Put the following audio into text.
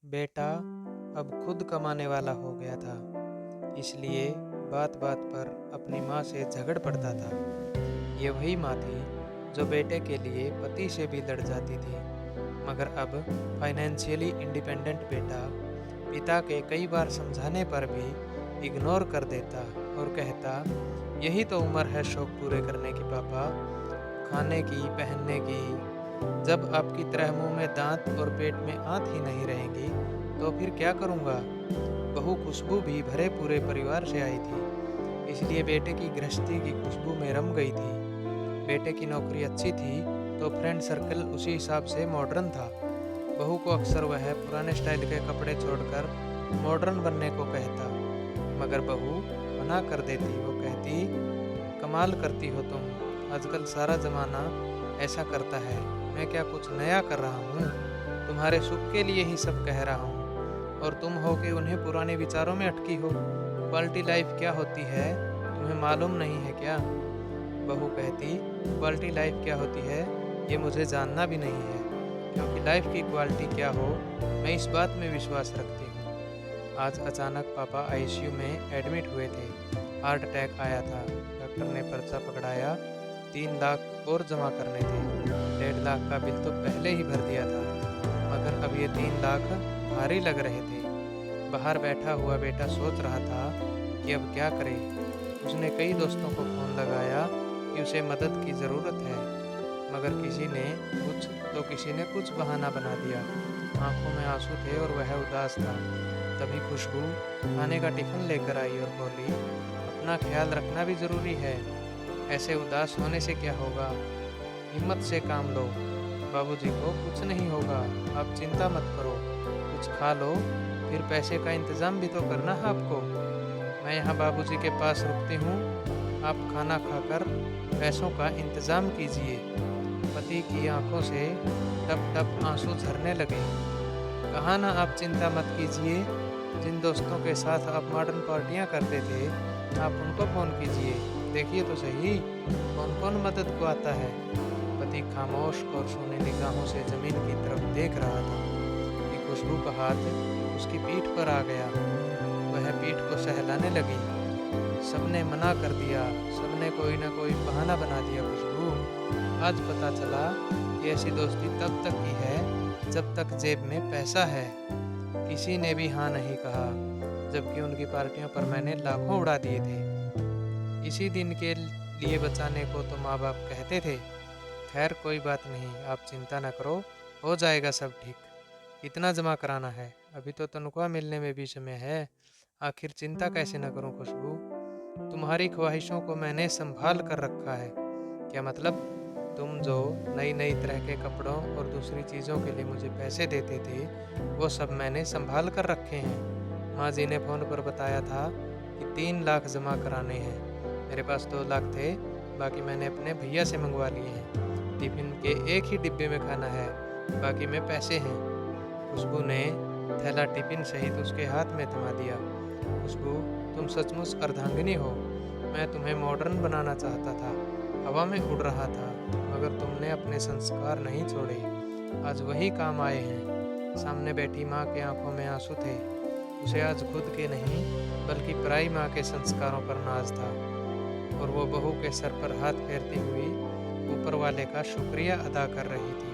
बेटा अब खुद कमाने वाला हो गया था, इसलिए बात बात पर अपनी माँ से झगड़ पड़ता था। ये वही माँ थी जो बेटे के लिए पति से भी लड़ जाती थी, मगर अब फाइनेंशियली इंडिपेंडेंट बेटा पिता के कई बार समझाने पर भी इग्नोर कर देता और कहता, यही तो उम्र है शौक पूरे करने की पापा, खाने की, पहनने की। जब आपकी तरह मुंह में दांत और पेट में आंत ही नहीं रहेंगी तो फिर क्या करूँगा। बहू खुशबू भी भरे पूरे परिवार से आई थी, इसलिए बेटे की गृहस्थी की खुशबू में रम गई थी। बेटे की नौकरी अच्छी थी तो फ्रेंड सर्कल उसी हिसाब से मॉडर्न था। बहू को अक्सर वह पुराने स्टाइल के कपड़े छोड़कर मॉडर्न बनने को कहता, मगर बहू मना कर देती। वो कहती, कमाल करती हो तुम, आजकल सारा ज़माना ऐसा करता है, मैं क्या कुछ नया कर रहा हूँ। तुम्हारे सुख के लिए ही सब कह रहा हूँ और तुम हो कि उन्हें पुराने विचारों में अटकी हो। क्वालिटी लाइफ क्या होती है तुम्हें मालूम नहीं है क्या। बहू कहती, क्वालिटी लाइफ क्या होती है ये मुझे जानना भी नहीं है, क्योंकि लाइफ की क्वालिटी क्या हो मैं इस बात में विश्वास रखती हूँ। आज अचानक पापा आईसीयू में एडमिट हुए थे। हार्ट अटैक आया था। डॉक्टर ने पर्चा पकड़ाया, 3 लाख और जमा करने थे। 1.5 लाख का बिल तो पहले ही भर दिया था, मगर अब ये 3 लाख भारी लग रहे थे। बाहर बैठा हुआ बेटा सोच रहा था कि अब क्या करे। उसने कई दोस्तों को फ़ोन लगाया कि उसे मदद की ज़रूरत है, मगर किसी ने कुछ तो किसी ने कुछ बहाना बना दिया। आंखों में आंसू थे और वह उदास था। तभी खुशबू खाने का टिफ़िन लेकर आई और बोली, अपना ख्याल रखना भी ज़रूरी है, ऐसे उदास होने से क्या होगा, हिम्मत से काम लो। बाबूजी को कुछ नहीं होगा, आप चिंता मत करो, कुछ खा लो, फिर पैसे का इंतज़ाम भी तो करना है आपको। मैं यहाँ बाबूजी के पास रुकती हूँ, आप खाना खाकर पैसों का इंतज़ाम कीजिए। पति की आंखों से टप टप आंसू झरने लगे। कहा ना आप चिंता मत कीजिए, जिन दोस्तों के साथ आप मॉडर्न पार्टियाँ करते थे आप उनको फ़ोन कीजिए, देखिए तो सही कौन कौन मदद को आता है। पति खामोश और सूनी निगाहों से ज़मीन की तरफ देख रहा था कि खुशबू का हाथ उसकी पीठ पर आ गया। वह पीठ को सहलाने लगी। सबने मना कर दिया, सबने कोई ना कोई बहाना बना दिया। खुशबू, आज पता चला कि ऐसी दोस्ती तब तक की है जब तक जेब में पैसा है। किसी ने भी हाँ नहीं कहा, जबकि उनकी पार्टियों पर मैंने लाखों उड़ा दिए थे। इसी दिन के लिए बचाने को तो माँ बाप कहते थे। खैर कोई बात नहीं, आप चिंता न करो, हो जाएगा सब ठीक। कितना जमा कराना है, अभी तो तनख्वाह मिलने में भी समय है। आखिर चिंता कैसे न करूं खुशबू, तुम्हारी ख्वाहिशों को मैंने संभाल कर रखा है। क्या मतलब? तुम जो नई नई तरह के कपड़ों और दूसरी चीज़ों के लिए मुझे पैसे देते थे वो सब मैंने संभाल कर रखे हैं। माँ जी ने फ़ोन पर बताया था कि 3 लाख जमा कराने हैं। मेरे पास 2 लाख थे, बाकी मैंने अपने भैया से मंगवा लिए हैं। टिफ़िन के एक ही डिब्बे में खाना है, बाकी में पैसे हैं। खुशबू ने थैला टिफ़िन सहित उसके हाथ में थमा दिया। खुशबू, तुम सचमुच अर्धांगिनी हो। मैं तुम्हें मॉडर्न बनाना चाहता था, हवा में उड़ रहा था, मगर तुमने अपने संस्कार नहीं छोड़े। आज वही काम आए हैं। सामने बैठी माँ के आंखों में आंसू थे। उसे आज खुद के नहीं बल्कि पराई माँ के संस्कारों पर नाज था, और वो बहू के सर पर हाथ फेरती हुई ऊपर वाले का शुक्रिया अदा कर रही थी।